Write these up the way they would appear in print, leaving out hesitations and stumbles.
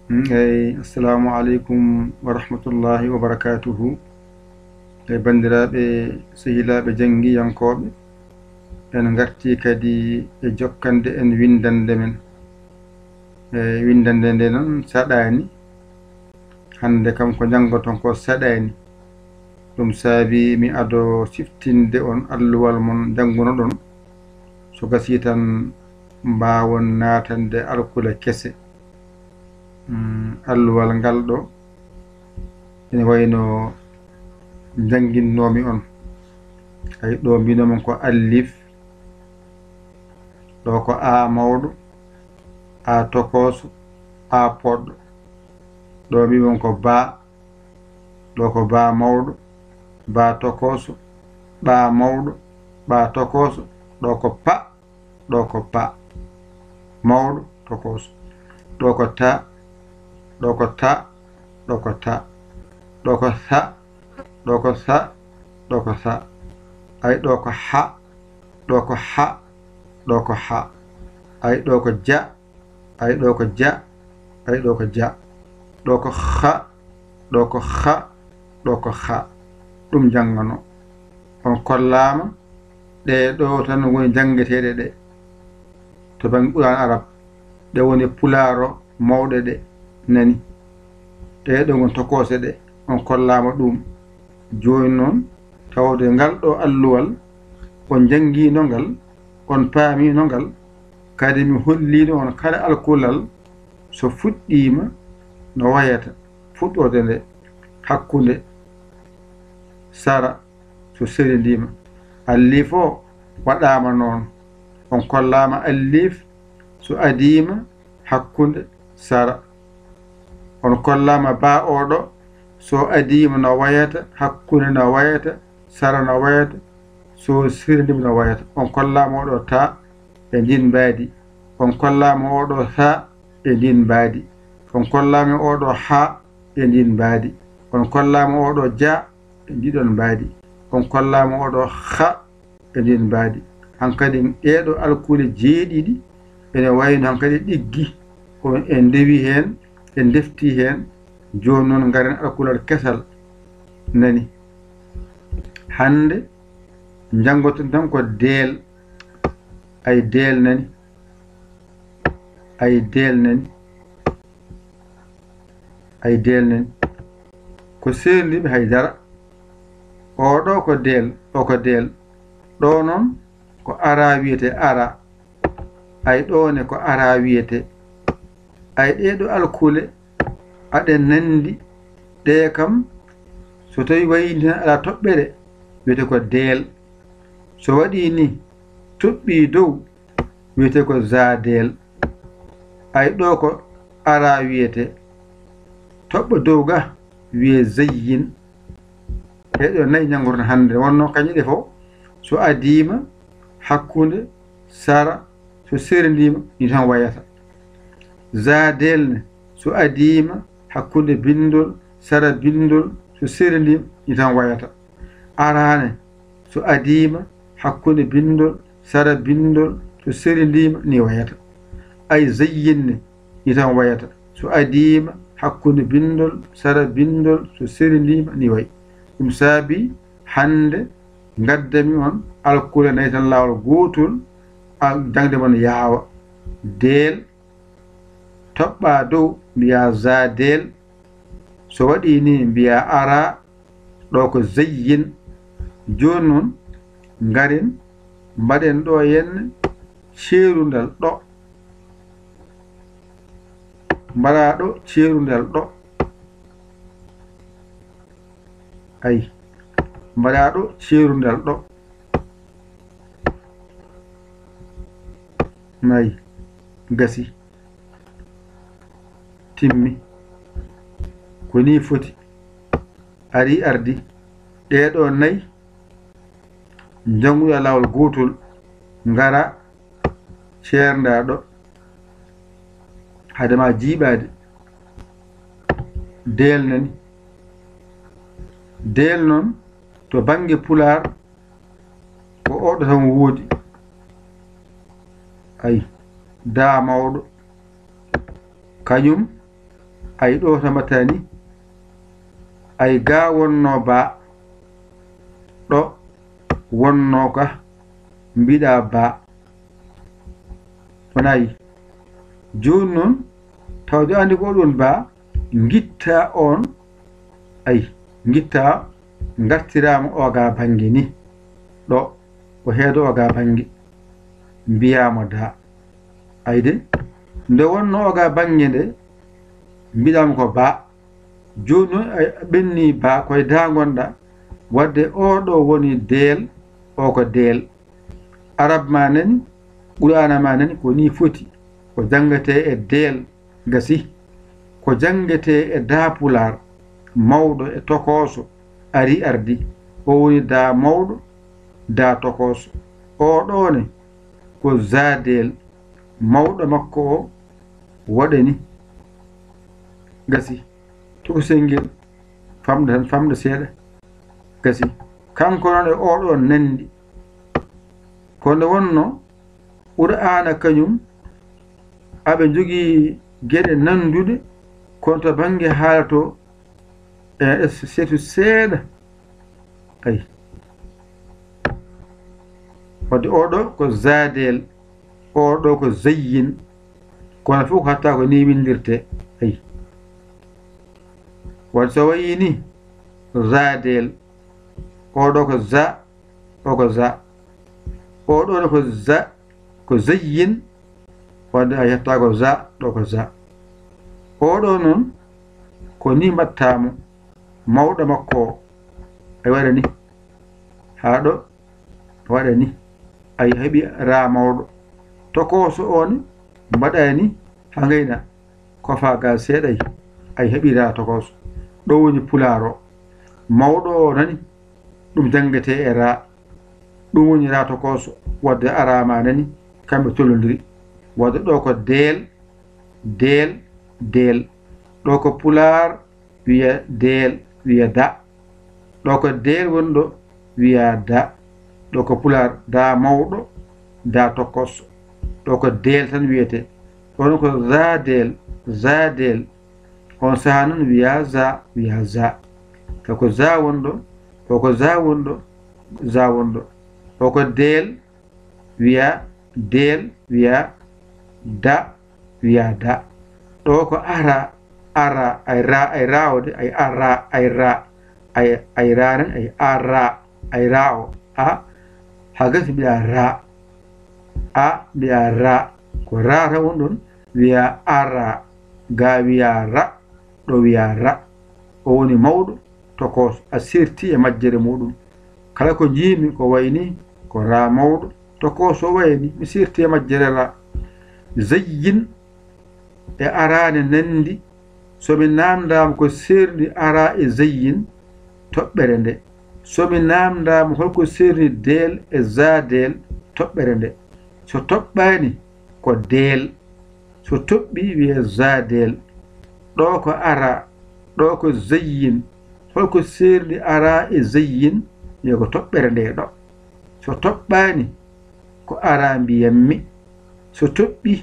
assalamu alaikum wa rahmatullahi wa barakatuhu. Bandiraɓe sehilaɓe jangiyankoɓe en garti kadi e jokkande en windande men windande nde noon saɗani hande kam ko janggoton ko saɗani ɗum saabi mi ado siftinde on alluwal mon janguno ɗon so gasi tan mbawon natande alkula kese. Alluwal ngal ɗo ene wayno janginnomi on ay ɗo mbinomon ko allif, ɗo ko a mawɗo, a tokoso, a poɗɗo, ɗo mbimon ko ba, ɗo ko ba mawɗo, ba tokoso, ɓa mawɗo, ɓa tokoso, ɗo ko pa, ɗo ko pa mawɗo tokoso, ɗo ko ta, ɗo ko ta, ɗo ko ta, ɗo ko sa, ɗo ko sa, ɗo ko sa, ay ɗo ko ha, ɗo ko ha, ɗo ko ha, ay ɗo ko ja, ay ɗo ko ja, ay ɗo ko ja, ɗo ko ha, ɗo ko ha, ɗo ko ha. ɗum jangano on kollama ɗe ɗo tan woni jangeteɗe ɗe to bangi ɓuran arab ɗe woni pularo mawɗe ɗe nani ɗe ɗo gon tokose ɗe on kollama ɗum joni noon tawde ngal ɗo alluwal on jangino ngal on paamino ngal kadi mi hollino on kala alkulal so fuɗɗima no wayata fuɗɗode nde hakkunde sara so serindima allif o waɗama noon on kollama allif so adima hakkunde sara on kollama ba oɗo so adima no wayata hakkunde no wayata sara no wayata so serindima no wayata on kollama oɗo ta e ndin mbaadi on kollama oɗo ha e ndin mbaadi on kollama oɗo ha e ndin mbaadi on kollama oɗo ja e ndiɗon mbaadi on kollama oɗo ha e ndin mbaadi hankadi ɗeɗo alkule jeeɗiɗi ene wayno hankadi ɗiggi ko en dewi hen en defti hen joni noon garen alkulal kesal nani hande jangoton tan ko deel ay deel nani ay deel nani ay deel nani ko serliɓe haydara oɗo ko deel o ko deel ɗo noon ko ara wiyete ara ay ɗone ko ara wiyete ay ɗeɗo alkule aɗen nandi ɗe kam so tawi wayini tan ala toɓɓere wiyete ko deel so waɗi ni toɓɓi dow wiyete ko zadeel ay ɗo ko ara wiyete toɓɓo dow ga wiye zayyin ɗeɗo nayi janggoton hande wonno kañƴe ɗe fof so adima hakkunde sara so serindima ni tan wayata zadelne so adima hakkunde bindol sara bindol so serindima ni tan wayata arane so adima hakkunde bindol sara bindol so serindima ni wayata ay zayyinne ni tan wayata so adima hakkunde bindol sara bindol so serindima ni way ɗum saabi hande gaddami on alkule nayi tan lawol gotol jangde mon yaawa deel toɓɓa dow mbiya zadeel so waɗi ni mbiya ara ɗo ko zayyin joni noon garin mbaɗen ɗo henne ceerundal ɗo mbaɗa ɗo ceerundal ɗo ay mbaɗa ɗo ceerundal ɗo nayi gasi timmi ko ni foti ari ardi ɗeɗo nayi janguɗa lawol gotol ngara ceernda ɗo hadema jiiɓade deel nani deel noon to bange pular ko oɗo tan woodi ay da mawɗo kañum ay ɗo tamatani ay ga wonno ba ɗo wonno ka mbiɗa ba onayi joni noon tawde andi ko ɗon ba gitta on ay gitta gartirama oga banggue ni ɗo o heedo oga banggue mbiyama da ayde nde wonno oga banggue nde mbiɗama ko ba joni noon a ɓenni ba koye da gonɗa wadde oɗo woni deel o ko deel arab ma nani qur'ana ma nani ko ni foti ko jangate e deel gasi ko jangate e da pular mawɗo e tokoso ari ardi o woni da mawɗo da tokoso oɗone ko zadel mawɗo makko o waɗani gasi tokosel ngel famɗa tan famɗa seeɗa gasi kanko noon e oɗo nandi ko nde wonno qur'ana kañum aɓe jogii geɗe nandude kono to bange haalato e seetu seeɗa ay wadde oɗo ko zadel oɗo ko zayyin kono fof ko hatta ko ni windirte ay wadde so wayi ni zadel oɗo ko za o ko za oɗo ne ko za ko zayyin wadde a yetta ko za ɗo ko za oɗo noon ko ni mbattamo mawɗo makko o ay waɗa ni ha ɗo waɗa ni ay heeɓi ra mawɗo tokoso on mbaɗa ni ha gayna kofa ga seeɗay ay heeɓi ra tokoso ɗo woni pularo mawɗo o nani ɗum jangete e ra ɗum woni ra tokoso wadde arama nani kamɓe tolodiri wadde ɗo ko deel deel deel ɗo ko pular wiya deel wiya da ɗo ko deel wonɗo wiya da ɗo ko pular da mawɗo da tokoso ɗo ko deel tan wiyete ɗon ko zadel on saha noon wiya za kako za wonɗo o ko za wonɗo za wonɗo o ko deel wiya da wiya da ɗo ko ara ay rawde ay ara ay ra ay raren ay ara ay ra o a hagati mbiɗa ra a mbiɗa ra ko ra tan won ɗon wiya ara ga wiya ra ɗo wiya ra o woni mawɗo tokoso a sirti e majjere muɗum kala ko jiimi ko wayni ko ra mawɗo tokoso wayni mi sirti e majjere ra zayyin e arane nandi somi namdama ko serni ara e zayyin toɓɓere nde somi namdama holko serni deel e zadel toɓɓere nde so toɓɓani ko deel so toɓɓi wiye zadel ɗo ko ara ɗo ko zayyin holko serni ara e zayyin wiye ko toɓɓere nde ɗo so toɓɓani ko ara mbiyammi so toɓɓi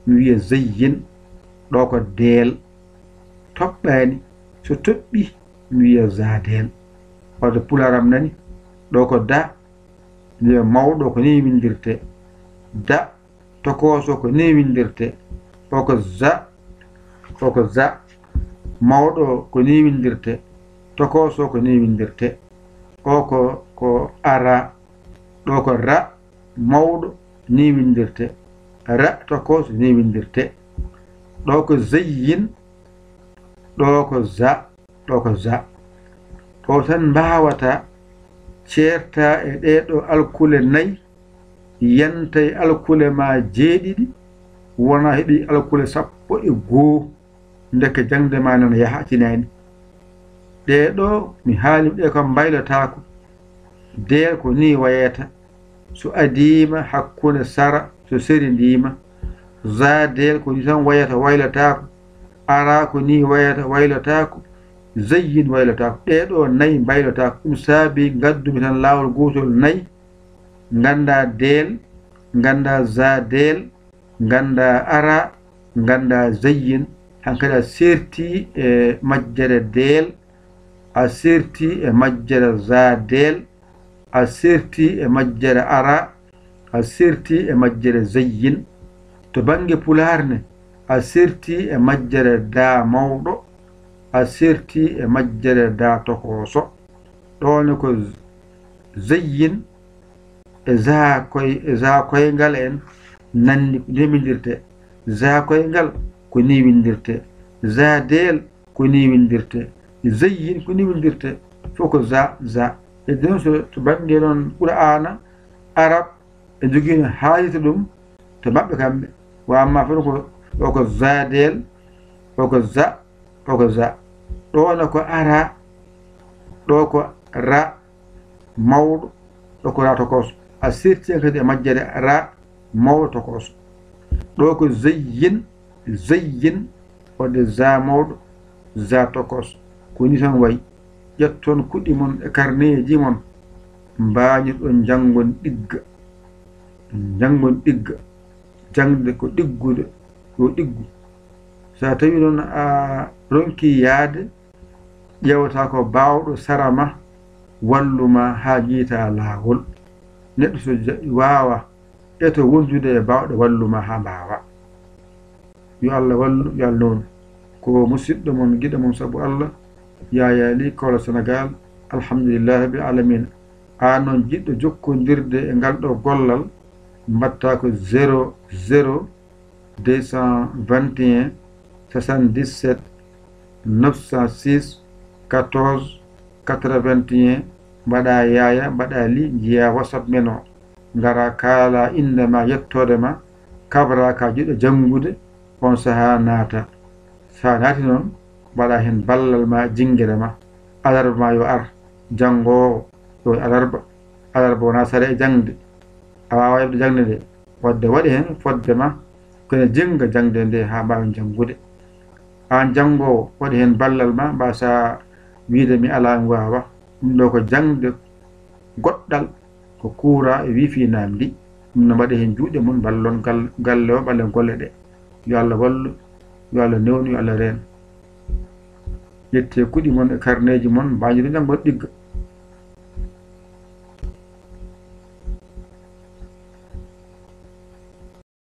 mi wiya zayyin ɗo ko deel toɓɓani so toɓɓi mi wiya zadel wadde pularam nani ɗo ko da mi wiya mawɗo ko ni windirte da tokoso ko ni windirte o ko za mawɗo ko ni windirte tokoso ko ni windirte o ko ara ɗo ko ra mawɗo ni windirte ra tokoso ni windirte ɗo ko zayyin ɗo ko za ɗo ko za to tan mbawata ceerta e ɗeɗo alkule nayyi yantay alkule ma jeeɗiɗi wona heeɓi alkule 12 ndeke jangde ma nana yaha tinani ɗeɗo mi haali ɗe ko mbaylotako deel ko ni wayata so adima hakkunde sara so seri ndima za deel ko ni tan wayata waylotako ara ko ni wayata waylotako zayyin waylotako ɗeɗo nayyi mbaylotako ɗum saabi gaddumi tan lawol gotol nayyi ganda deel ganda za deel ganda ara ganda zayyin hankadi a serti e majjere deel, a serti e majjere zadel, a serti e majjere ara, a serti e majjere zayyin. To bange pularne a serti e majjere da mawɗo, a serti e majjere da tokoso. ɗone ko zayyin e za koyngal en nanni ko newindirte, za koyngal ko niwindirte, za del ko niwindirte, zayyin ko niwindirte, fof ko za e non to bange noon qur'ana arab e jogino haalita ɗum to maɓɓe kamɓe wa amma fof ko zadel oko za ɗone ko ara, ɗo ko ra mawɗo, ɗo ko ra tokoso. a serti kadi e majjere ra mawɗo tokoso. ɗo ko zayyin wonde za mawɗo za tokoso. ko ni tan wayi. ƴetton kuɗi mon e carnet mon mbañirɗon janngon ɗigga jangde ko ɗiggude yo ɗiggu. sa tawi noon a ronki yaade ƴewata ko bawɗo sarama walluma ha jiita laawol. neɗɗo so wawa eto wondude e bawɗo walluma ha mbawa. yo Allah wallu, yo Allah noon ko musidɗo mon giɗo mon sabu Allah Yaya Ly Kawla Sénégal. alhamdulillahi rabbil alamin. an noon jiɗɗo jokkodirde e ngal ɗo gollal mbatta ko 00 221 77 906 14 81 mbaɗa Yaya mbaɗa Ly jiya WhatsApp men o ngara kaala indema yettodema kabra ka jiɗɗo janngude on saha naata. sa naati noon mbaɗa hen ballal ma jinguere ma. alarba ma yo ar janngowo yo alarba wona sare e jangde. a wawa heɓde jangde nde wadde waɗi hen fodde ma kone jinga jangde nde ha mbawi janngude. an janngowo waɗi hen ballal ma mbasa wiide mi ala mi wawa. ɗum ɗo ko jangde goɗɗal ko kuura e wifi namdi. ɗum no mbaɗi hen juuɗe mum ballon galle o ɓallen golle ɗe. yo Allah wallu, yo Allah newnu, yo Allah reen. ƴette kuɗi mon e carnet ji mon mbañiɗo janggon ɗigga.